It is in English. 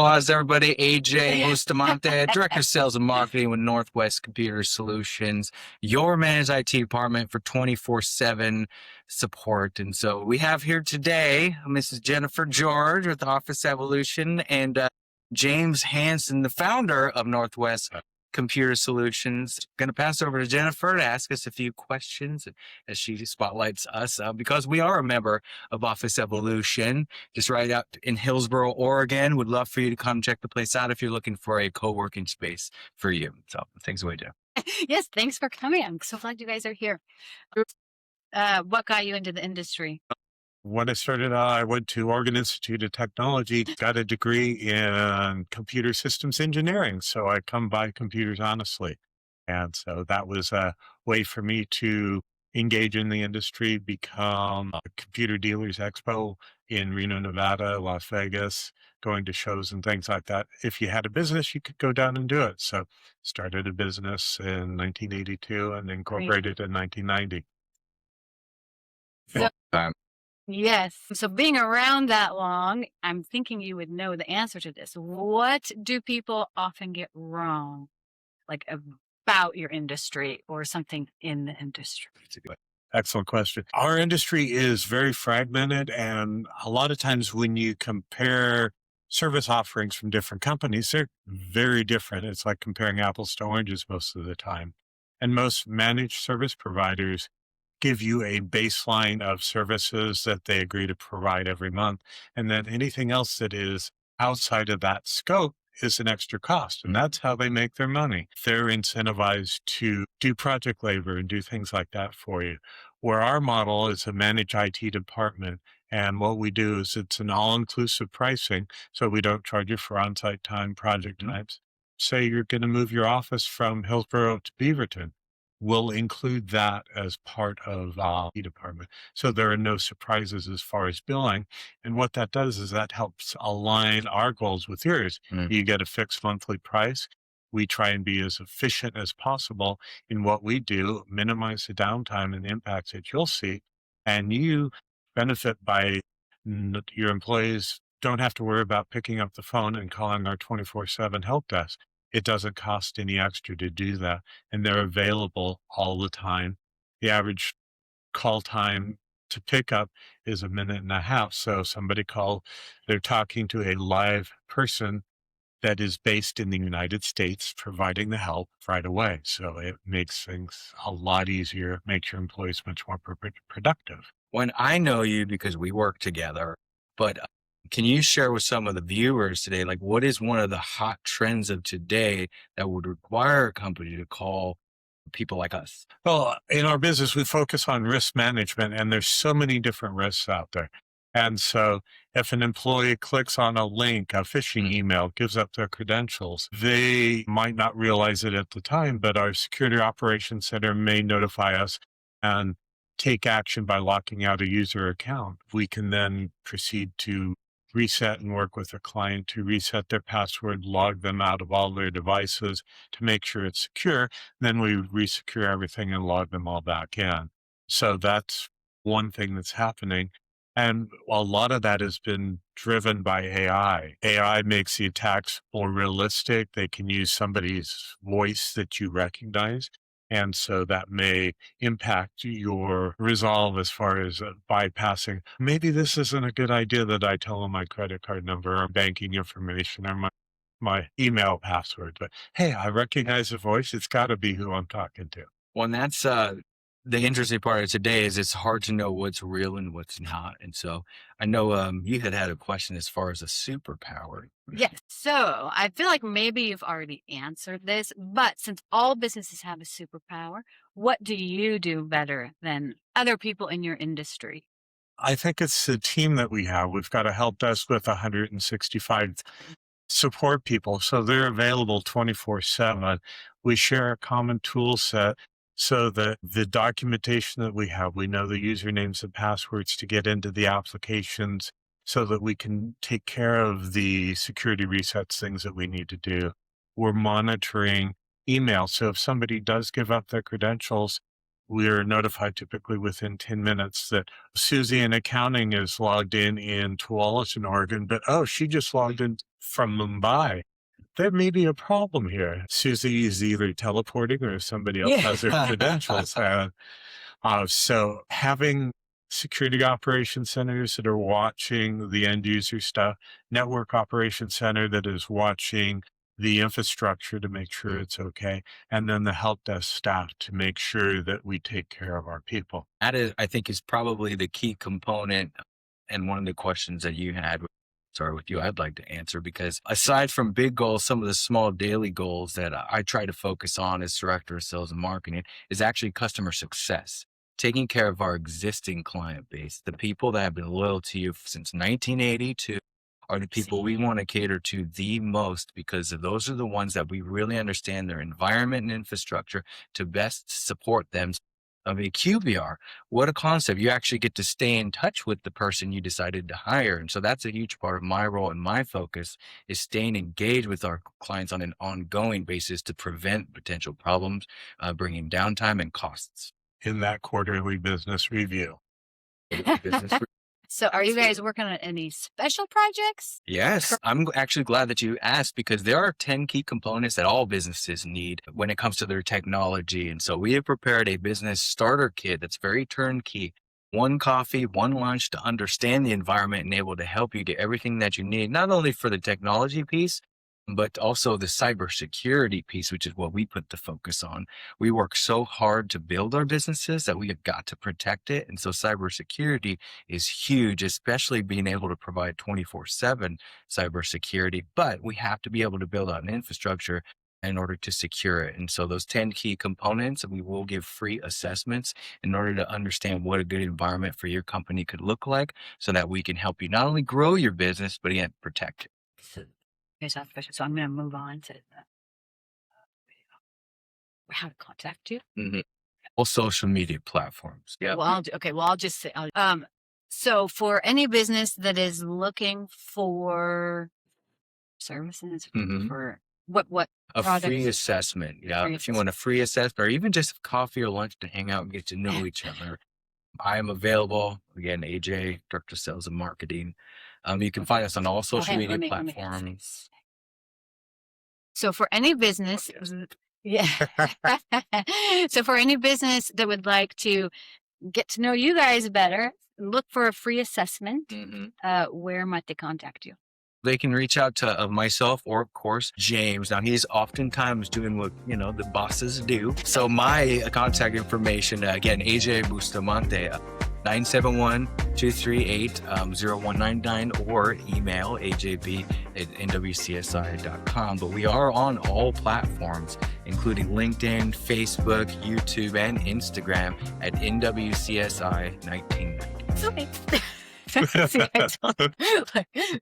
Well, how's everybody? AJ Bustamante, Director of Sales and Marketing with Northwest Computer Solutions, your managed IT department for 24/7 support. And so we have here today Mrs. Jennifer George with Office Evolution and James Hansen, the founder of Northwest Computer Solutions. Going to pass over to Jennifer to ask us a few questions as she spotlights us because we are a member of Office Evolution, just right out in Hillsboro, Oregon. Would love for you to come check the place out if you're looking for a co-working space for you. So thanks away, Jeff. Yes, thanks for coming. I'm so glad you guys are here. What got you into the industry? When I started out, I went to Oregon Institute of Technology, got a degree in computer systems engineering. So I come by computers honestly. And so that was a way for me to engage in the industry, become a Computer Dealers Expo in Reno, Nevada, Las Vegas, going to shows and things like that. If you had a business, you could go down and do it. So started a business in 1982 and incorporated in 1990. So, yes. So being around that long, I'm thinking you would know the answer to this. What do people often get wrong, like about your industry or something in the industry? Excellent question. Our industry is very fragmented, and a lot of times when you compare service offerings from different companies, they're very different. It's like comparing apples to oranges most of the time. And most managed service providers give you a baseline of services that they agree to provide every month. And then anything else that is outside of that scope is an extra cost. And that's how they make their money. They're incentivized to do project labor and do things like that for you. Where our model is a managed IT department. And what we do is it's an all-inclusive pricing. So we don't charge you for on-site time, project types. Say you're going to move your office from Hillsboro to Beaverton. We'll include that as part of the department. So there are no surprises as far as billing. And what that does is that helps align our goals with yours. You get a fixed monthly price. We try and be as efficient as possible in what we do, minimize the downtime and impacts that you'll see. And you benefit by your employees don't have to worry about picking up the phone and calling our 24/7 help desk. It doesn't cost any extra to do that. And they're available all the time. The average call time to pick up is 1.5 minutes. So somebody call, they're talking to a live person that is based in the United States, providing the help right away. So it makes things a lot easier, makes your employees much more productive. When I know you because we work together, but can you share with some of the viewers today, like what is one of the hot trends of today that would require a company to call people like us? Well, in our business, we focus on risk management, and there's so many different risks out there. And so if an employee clicks on a link, a phishing email, gives up their credentials, they might not realize it at the time, but our security operations center may notify us and take action by locking out a user account. We can then proceed to reset and work with a client to reset their password, log them out of all their devices to make sure it's secure. Then we resecure everything and log them all back in. So that's one thing that's happening. And a lot of that has been driven by AI. AI makes the attacks more realistic. They can use somebody's voice that you recognize. And so that may impact your resolve as far as bypassing. Maybe this isn't a good idea that I tell them my credit card number or banking information or my email password. But hey, I recognize the voice. It's got to be who I'm talking to. Well, and that's the interesting part of today is it's hard to know what's real and what's not. And so I know you had a question as far as a superpower. Yes. So I feel like maybe you've already answered this, but since all businesses have a superpower, what do you do better than other people in your industry? I think it's the team that we have. We've got a help desk with 165 support people, so they're available 24/7. We share a common tool set so that the documentation that we have, we know the usernames and passwords to get into the applications so that we can take care of the security resets, things that we need to do. We're monitoring email. So if somebody does give up their credentials, we're notified typically within 10 minutes that Susie in accounting is logged in Tualatin, Oregon, but she just logged in from Mumbai. There may be a problem here. Susie is either teleporting or somebody else has their credentials. So having security operations centers that are watching the end user stuff, network operations center that is watching the infrastructure to make sure it's okay, and then the help desk staff to make sure that we take care of our people. That is, I think, is probably the key component. And one of the questions that you had, with you, I'd like to answer, because aside from big goals, some of the small daily goals that I try to focus on as director of sales and marketing is actually customer success. Taking care of our existing client base, the people that have been loyal to you since 1982 are the people we want to cater to the most, because those are the ones that we really understand their environment and infrastructure to best support them. I mean, QBR, what a concept. You actually get to stay in touch with the person you decided to hire. And so that's a huge part of my role and my focus is staying engaged with our clients on an ongoing basis to prevent potential problems, bringing downtime and costs. In that quarterly business review. So are you guys working on any special projects? Yes, I'm actually glad that you asked, because there are 10 key components that all businesses need when it comes to their technology. And so we have prepared a business starter kit that's very turnkey. One coffee, one lunch to understand the environment and able to help you get everything that you need, not only for the technology piece, but also the cybersecurity piece, which is what we put the focus on. We work so hard to build our businesses that we have got to protect it. And so cybersecurity is huge, especially being able to provide 24/7 cybersecurity, but we have to be able to build out an infrastructure in order to secure it. And so those 10 key components, we will give free assessments in order to understand what a good environment for your company could look like, so that we can help you not only grow your business, but again, protect it. So I'm going to move on to how to contact you. Mm-hmm. All social media platforms. Yeah. Well, I'll just say, so for any business that is looking for services, for what a products? free assessment. Yeah. Free If you want a free assessment, or even just coffee or lunch to hang out and get to know each other, I am available. Again, AJ, Director of Sales and Marketing. You can find us on all social media platforms. So for any business, so for any business that would like to get to know you guys better, look for a free assessment. Where might they contact you? They can reach out to myself, or of course, James. Now, he's oftentimes doing what, the bosses do. So my contact information, again, AJ Bustamante, 971-238-0199, or email ajb@nwcsi.com. But we are on all platforms, including LinkedIn, Facebook, YouTube, and Instagram at NWCSI 1990. Okay. See, I told you.